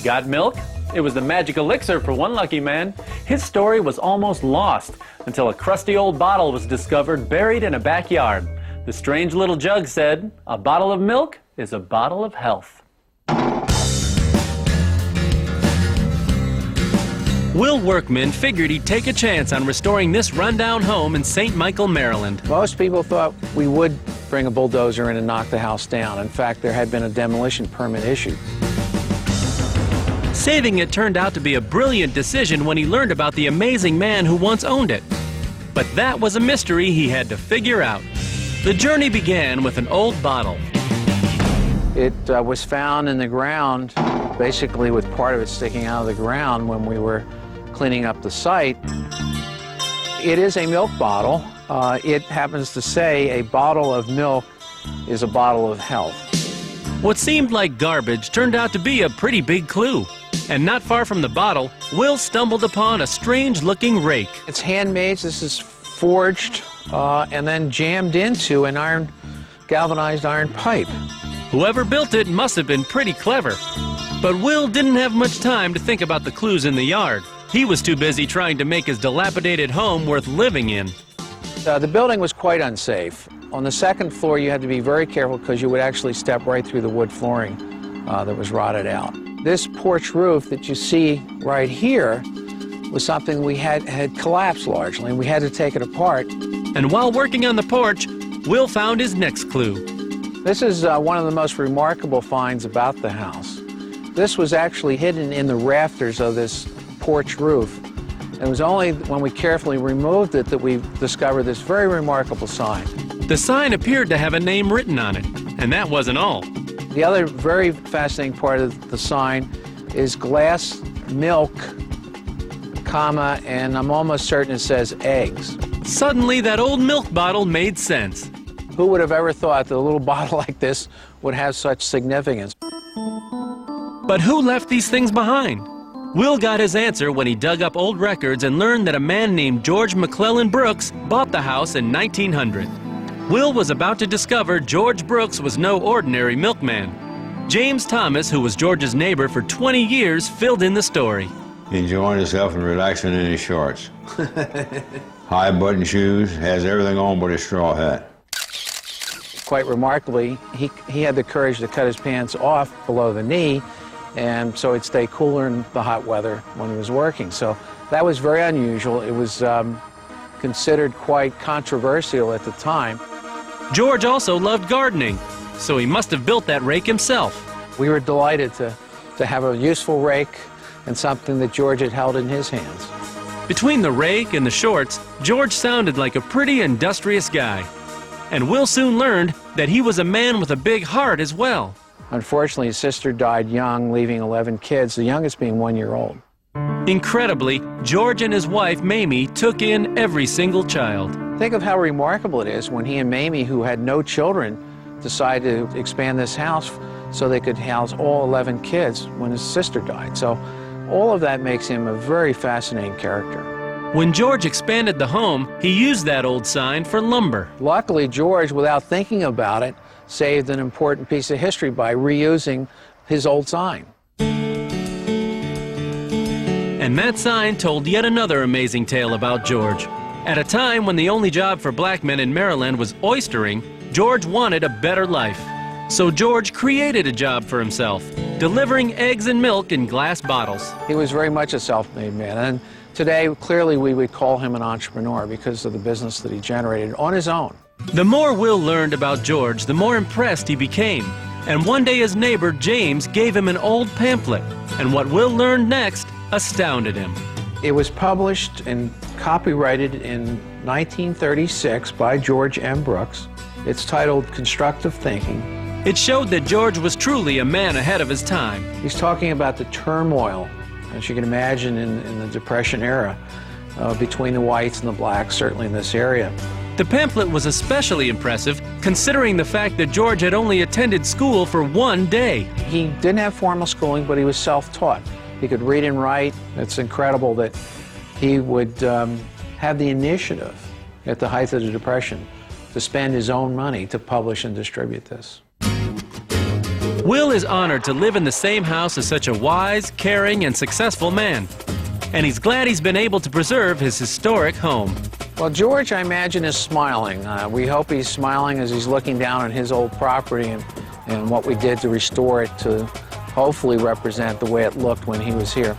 Got milk? It was the magic elixir for one lucky man. His story was almost lost until a crusty old bottle was discovered buried in a backyard. The strange little jug said, "A bottle of milk is a bottle of health." Will Workman figured he'd take a chance on restoring this rundown home in St. Michael, Maryland. Most people thought we would bring a bulldozer in and knock the house down. In fact, there had been a demolition permit issued. Saving it turned out to be a brilliant decision when he learned about the amazing man who once owned it. But that was a mystery he had to figure out. The journey began with an old bottle. It was found in the ground, basically with part of it sticking out of the ground when we were cleaning up the site. It is a milk bottle. It happens to say a bottle of milk is a bottle of health. What seemed like garbage turned out to be a pretty big clue. And not far from the bottle, Will stumbled upon a strange-looking rake. It's handmade. This is forged and then jammed into an galvanized iron pipe. Whoever built it must have been pretty clever. But Will didn't have much time to think about the clues in the yard. He was too busy trying to make his dilapidated home worth living in. The building was quite unsafe. On the second floor, you had to be very careful because you would actually step right through the wood flooring that was rotted out. This porch roof that you see right here was something we had collapsed largely, and we had to take it apart. And while working on the porch, Will found his next clue. This is one of the most remarkable finds about the house. This was actually hidden in the rafters of this porch roof. It was only when we carefully removed it that we discovered this very remarkable sign. The sign appeared to have a name written on it, and that wasn't all. The other very fascinating part of the sign is glass milk, comma, and I'm almost certain it says eggs. Suddenly, that old milk bottle made sense. Who would have ever thought that a little bottle like this would have such significance? But who left these things behind? Will got his answer when he dug up old records and learned that a man named George McClellan Brooks bought the house in 1900. Will was about to discover George Brooks was no ordinary milkman. James Thomas, who was George's neighbor for 20 years, filled in the story. Enjoying himself and relaxing in his shorts. High button shoes, has everything on but his straw hat. Quite remarkably, he had the courage to cut his pants off below the knee, and so it'd stay cooler in the hot weather when he was working. So that was very unusual. It was considered quite controversial at the time. George also loved gardening, so he must have built that rake himself. We were delighted to have a useful rake and something that George had held in his hands. Between the rake and the shorts, George sounded like a pretty industrious guy. And Will soon learned that he was a man with a big heart as well. Unfortunately, his sister died young, leaving 11 kids, the youngest being 1 year old. Incredibly, George and his wife, Mamie, took in every single child. Think of how remarkable it is when he and Mamie, who had no children, decided to expand this house so they could house all 11 kids when his sister died. So all of that makes him a very fascinating character. When George expanded the home, he used that old sign for lumber. Luckily, George, without thinking about it, saved an important piece of history by reusing his old sign. And that sign told yet another amazing tale about George. At a time when the only job for black men in Maryland was oystering, George wanted a better life. So George created a job for himself, delivering eggs and milk in glass bottles. He was very much a self-made man, and today, clearly, we would call him an entrepreneur because of the business that he generated on his own. The more Will learned about George, the more impressed he became. And one day his neighbor, James, gave him an old pamphlet. And what Will learned next astounded him. It was published and copyrighted in 1936 by George M. Brooks. It's titled Constructive Thinking. It showed that George was truly a man ahead of his time. He's talking about the turmoil, as you can imagine, in the Depression era, between the whites and the blacks, certainly in this area. The pamphlet was especially impressive, considering the fact that George had only attended school for 1 day. He didn't have formal schooling, but he was self-taught. He could read and write. It's incredible that he would have the initiative at the height of the Depression to spend his own money to publish and distribute this. Will is honored to live in the same house as such a wise, caring, and successful man. And he's glad he's been able to preserve his historic home. Well, George, I imagine, is smiling. We hope he's smiling as he's looking down on his old property and what we did to restore it to hopefully represent the way it looked when he was here.